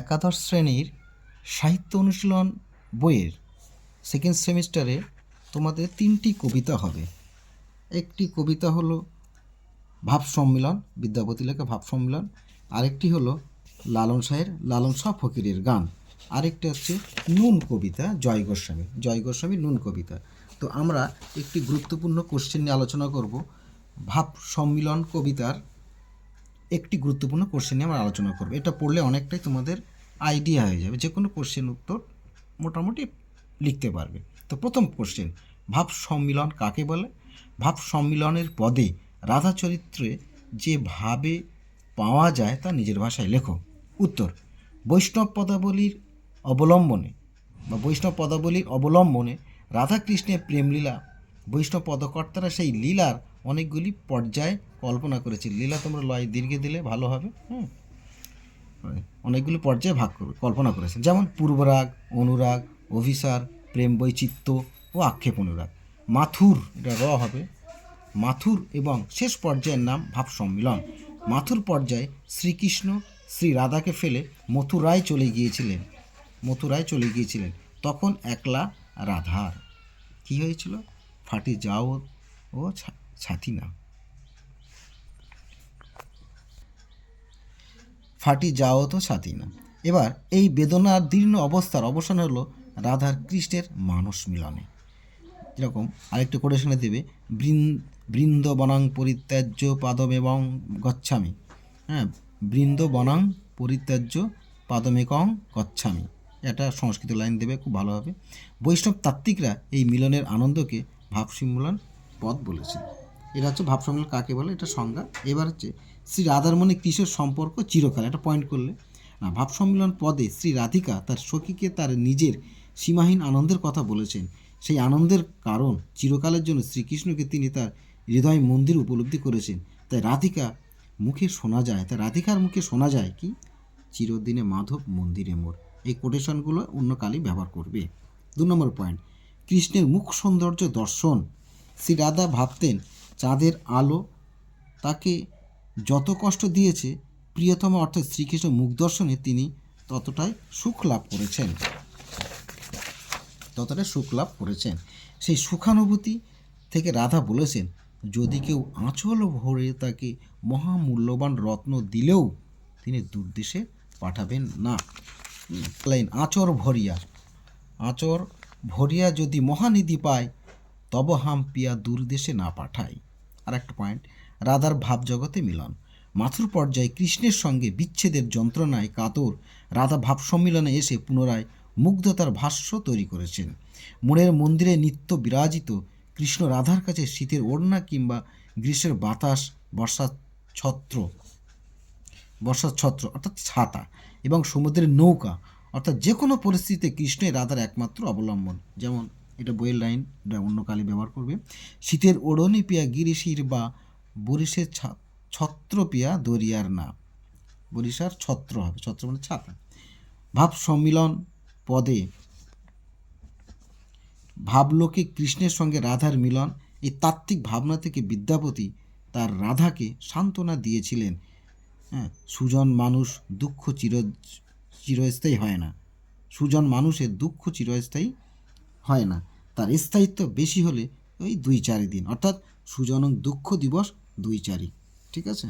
একাদশ শ্রেণীর সাহিত্য অনুশীলন বইয়ের সেকেন্ড সেমিস্টারে তোমাদের 3টি কবিতা হবে। একটি কবিতা হলো ভাব সম্মিলন, বিদ্যাপতি লেখা ভাব সম্মিলন। আরেকটি হলো লালন শাহ ফকিরের গান। আরেকটি হচ্ছে নুন কবিতা, জয় গোস্বামী নুন কবিতা। তো আমরা একটি গুরুত্বপূর্ণ কোশ্চেন নিয়ে আলোচনা করব। ভাব সম্মিলন কবিতার একটি গুরুত্বপূর্ণ কোশ্চেন নিয়ে আমরা আলোচনা করব। এটা পড়লে অনেকটাই তোমাদের আইডিয়া হয়ে যাবে, যে কোনো কোশ্চেন উত্তর মোটামুটি লিখতে পারবে। তো প্রথম কোশ্চেন, ভাব সম্মিলন কাকে বলে? ভাব সম্মিলনের পদে রাধা চরিত্রে যে ভাবে পাওয়া যায় তা নিজের ভাষায় লেখো। উত্তর, বৈষ্ণব পদাবলীর অবলম্বনে রাধাকৃষ্ণের প্রেমলীলা। বৈষ্ণব পদকর্তারা সেই লীলার অনেকগুলি পর্যায় কল্পনা করেছে। লীলা তোমরা লয় দীর্ঘে দিলে ভালো হবে। অনেকগুলি পর্যায়ে কল্পনা করেছেন, যেমন পূর্বরাগ, অনুরাগ, অভিসার, প্রেম বৈচিত্র্য ও আক্ষেপ অনুরাগ। মাথুর, এটা র হবে, মাথুর এবং শেষ পর্যায়ের নাম ভাব সম্মিলন। মাথুর পর্যায়ে শ্রীকৃষ্ণ শ্রী রাধাকে ফেলে মথুরায় চলে গিয়েছিলেন। তখন একলা রাধার কি হয়েছিল? ফাটি যাও ও ছাতি না। এবার এই বেদনার দীর্ণ অবস্থার অবসান হলো রাধার কৃষ্ণের মানস মিলনে। যেরকম আরেকটু কোটেশনে দেবে, বৃন্দবনাং পরিত্যাজ্য পাদমেবং গচ্ছামি। বৃন্দবনাং পরিত্যাজ্য পাদমেকং গচ্ছামি, এটা সংস্কৃত লাইন দেবে, খুব ভালো হবে। বৈষ্ণব তাত্ত্বিকরা এই মিলনের আনন্দকে ভাব সম্মিলন পদ বলেছে। এটা হচ্ছে ভাব সম্মিলন কাকে বলে, এটা সংজ্ঞা। এবার হচ্ছে শ্রী রাধার মনে কৃষ্ণের সম্পর্ক চিরকাল, এটা পয়েন্ট করলে না। ভাব সম্মিলন পদে শ্রী রাধিকা তার সখীকে তার নিজের সীমাহীন আনন্দের কথা বলেছেন। সেই আনন্দের কারণ চিরকালের জন্য শ্রীকৃষ্ণকে তিনি তার হৃদয় মন্দির উপলব্ধি করেছেন। তাই রাধিকার মুখে শোনা যায় কি, চিরদিনে মাধব মন্দিরে মোর। এই কোটেশনগুলো অন্য কালই ব্যবহার করবে। 2 নম্বর পয়েন্ট, কৃষ্ণের মুখ সৌন্দর্য দর্শন। শ্রী রাধা ভাবতেন চাঁদের আলো তাকে যত কষ্ট দিয়েছে, প্রিয়তম অর্থাৎ শ্রীকৃষ্ণ মুখ দর্শনে তিনি ততটাই সুখ লাভ করেছেন। সেই সুখানুভূতি থেকে রাধা বলেছেন, যদি কেউ আঁচল ভরে তাকে মহামূল্যবান রত্ন দিলেও তিনি দূরদেশে পাঠাবেন না। লাইন, আঁচর ভরিয়া যদি মহানিধি পায়, তব হাম পিয়া দূরদেশে না পাঠাই। আর একটা পয়েন্ট, রাধার ভাবজগতে মিলন। মাথুর পর্যায়ে কৃষ্ণের সঙ্গে বিচ্ছেদের যন্ত্রণায় কাতর রাধা ভাব সম্মিলনে এসে পুনরায় মুগ্ধতার ভাষ্য তৈরি করেছেন। মনের মন্দিরে নিত্য বিরাজিত কৃষ্ণ রাধার কাছে শীতের ওড়না কিংবা গ্রীষ্মের বাতাস, বর্ষাছত্র অর্থাৎ ছাতা এবং সমুদ্রের নৌকা অর্থাৎ যে কোনো পরিস্থিতিতে কৃষ্ণই রাধার একমাত্র অবলম্বন। যেমন এটা বইয়ের লাইন, এটা অন্য কালে ব্যবহার করবে। শীতের ওড়নি পিয়া গিরিশির বা বরিশের ছত্র পিয়া দরিয়ার না। বরিশার ছত্র হবে, ছত্র মানে ছাতা। ভাব সম্মিলন পদে ভাবলোকে কৃষ্ণের সঙ্গে রাধার মিলন। এই তাত্ত্বিক ভাবনা থেকে বিদ্যাপতি তার রাধাকে সান্ত্বনা দিয়েছিলেন। সুজন মানুষ দুঃখ চিরস্থায়ী হয় না। মানুষের দুঃখ চিরস্থায়ী হয় না, তার স্থায়িত্ব বেশি হলে ওই 2-4 দিন, অর্থাৎ সুজনং দুঃখ দিবস 2-4। ঠিক আছে।